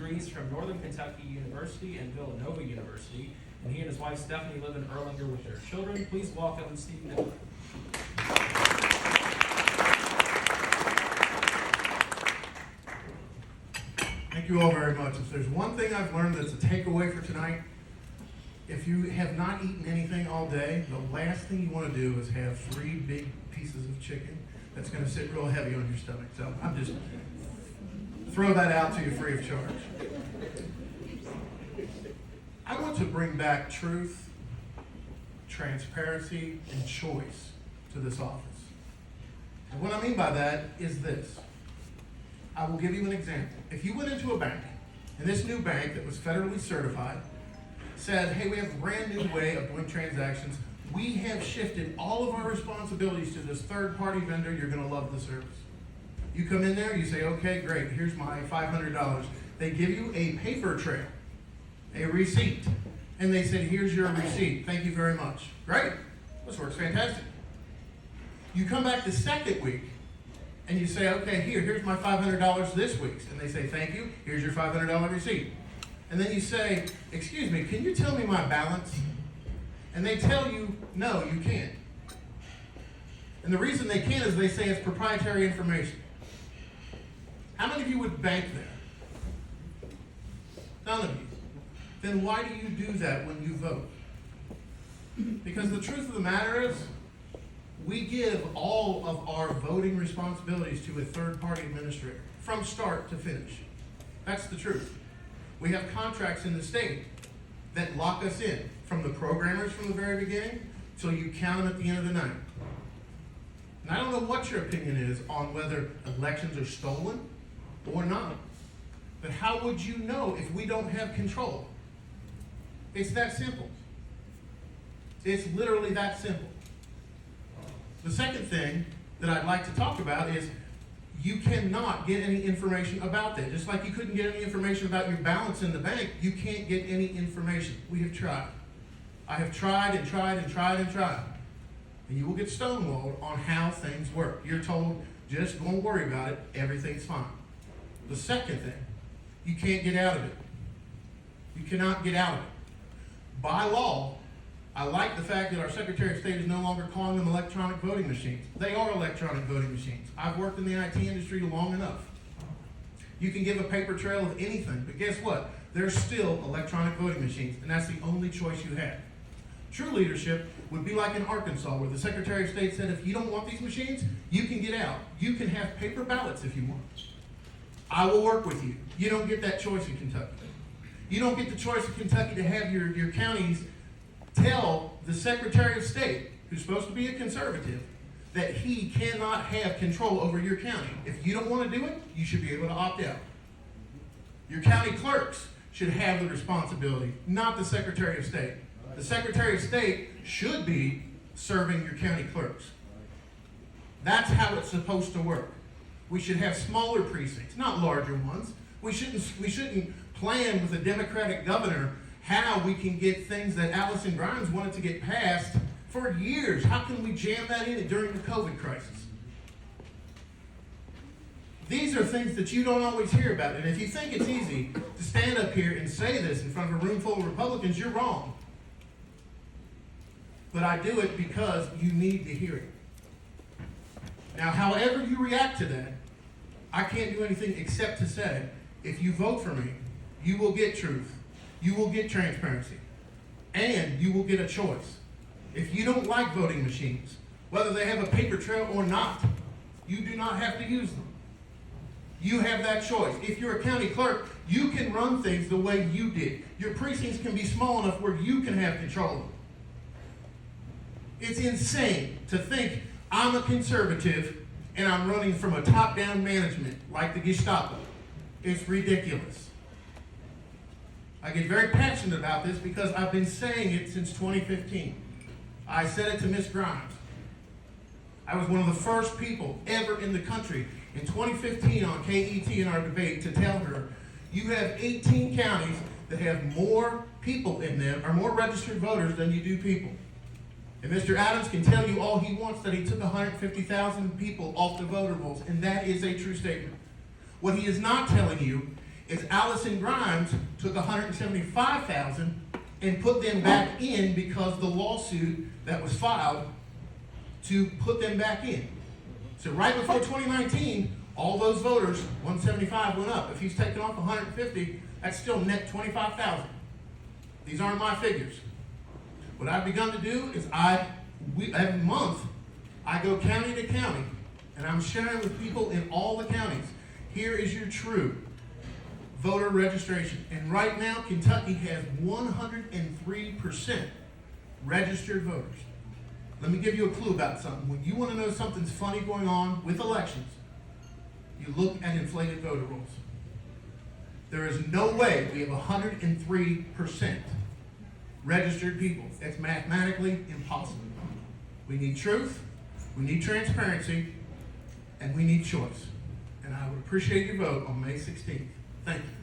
degrees from Northern Kentucky University and Villanova University, and he and his wife Stephanie live in Erlanger with their children. Please welcome Steve Miller. Thank you all very much. If there's one thing I've learned that's a takeaway for tonight, if you have not eaten anything all day, the last thing you want to do is have 3 big pieces of chicken that's going to sit real heavy on your stomach. So I'm just throw that out to you free of charge. I want to bring back truth, transparency, and choice to this office. And what I mean by that is this. I will give you an example. If you went into a bank, and this new bank that was federally certified said, hey, we have a brand new way of doing transactions. We have shifted all of our responsibilities to this third-party vendor. You're going to love the service. You come in there, you say, okay, great, here's my $500. They give you a paper trail, a receipt, and they said, here's your receipt. Thank you very much. Great. This works fantastic. You come back the second week, and you say, okay, here's my $500 this week's. And they say, thank you, here's your $500 receipt. And then you say, excuse me, can you tell me my balance? And they tell you, no, you can't. And the reason they can't is they say it's proprietary information. How many of you would bank there? None of you. Then why do you do that when you vote? Because the truth of the matter is, we give all of our voting responsibilities to a third-party administrator, from start to finish. That's the truth. We have contracts in the state that lock us in, from the programmers from the very beginning till you count them at the end of the night. And I don't know what your opinion is on whether elections are stolen or not. But how would you know if we don't have control? It's that simple. It's literally that simple. The second thing that I'd like to talk about is you cannot get any information about that. Just like you couldn't get any information about your balance in the bank, you can't get any information. We have tried. I have tried and tried and tried and tried. And you will get stonewalled on how things work. You're told, just don't worry about it, everything's fine. The second thing, you can't get out of it. You cannot get out of it. By law, I like the fact that our Secretary of State is no longer calling them electronic voting machines. They are electronic voting machines. I've worked in the IT industry long enough. You can give a paper trail of anything, but guess what? They're still electronic voting machines, and that's the only choice you have. True leadership would be like in Arkansas, where the Secretary of State said, if you don't want these machines, you can get out. You can have paper ballots if you want. I will work with you. You don't get that choice in Kentucky. You don't get the choice in Kentucky to have your counties tell the Secretary of State, who's supposed to be a conservative, that he cannot have control over your county. If you don't want to do it, you should be able to opt out. Your county clerks should have the responsibility, not the Secretary of State. The Secretary of State should be serving your county clerks. That's how it's supposed to work. We should have smaller precincts, not larger ones. We shouldn't plan with a Democratic governor how we can get things that Allison Grimes wanted to get passed for years. How can we jam that in during the COVID crisis? These are things that you don't always hear about. And if you think it's easy to stand up here and say this in front of a room full of Republicans, you're wrong. But I do it because you need to hear it. Now, however you react to that, I can't do anything except to say, if you vote for me, you will get truth. You will get transparency, and you will get a choice. If you don't like voting machines, whether they have a paper trail or not, you do not have to use them. You have that choice. If you're a county clerk, you can run things the way you did. Your precincts can be small enough where you can have control of them. It's insane to think I'm a conservative and I'm running from a top-down management like the Gestapo. It's ridiculous. I get very passionate about this because I've been saying it since 2015. I said it to Ms. Grimes. I was one of the first people ever in the country in 2015 on KET in our debate to tell her, you have 18 counties that have more people in them, or more registered voters than you do people. And Mr. Adams can tell you all he wants that he took 150,000 people off the voter rolls, and that is a true statement. What he is not telling you is Allison Grimes took 175,000 and put them back in because the lawsuit that was filed to put them back in. So right before 2019, all those voters, 175 went up. If he's taken off 150, that's still net 25,000. These aren't my figures. What I've begun to do is every month, I go county to county, and I'm sharing with people in all the counties. Here is your true voter registration. And right now, Kentucky has 103% registered voters. Let me give you a clue about something. When you want to know something's funny going on with elections, you look at inflated voter rolls. There is no way we have 103% registered people. It's mathematically impossible. We need truth, we need transparency, and we need choice. And I would appreciate your vote on May 16th. Thank you.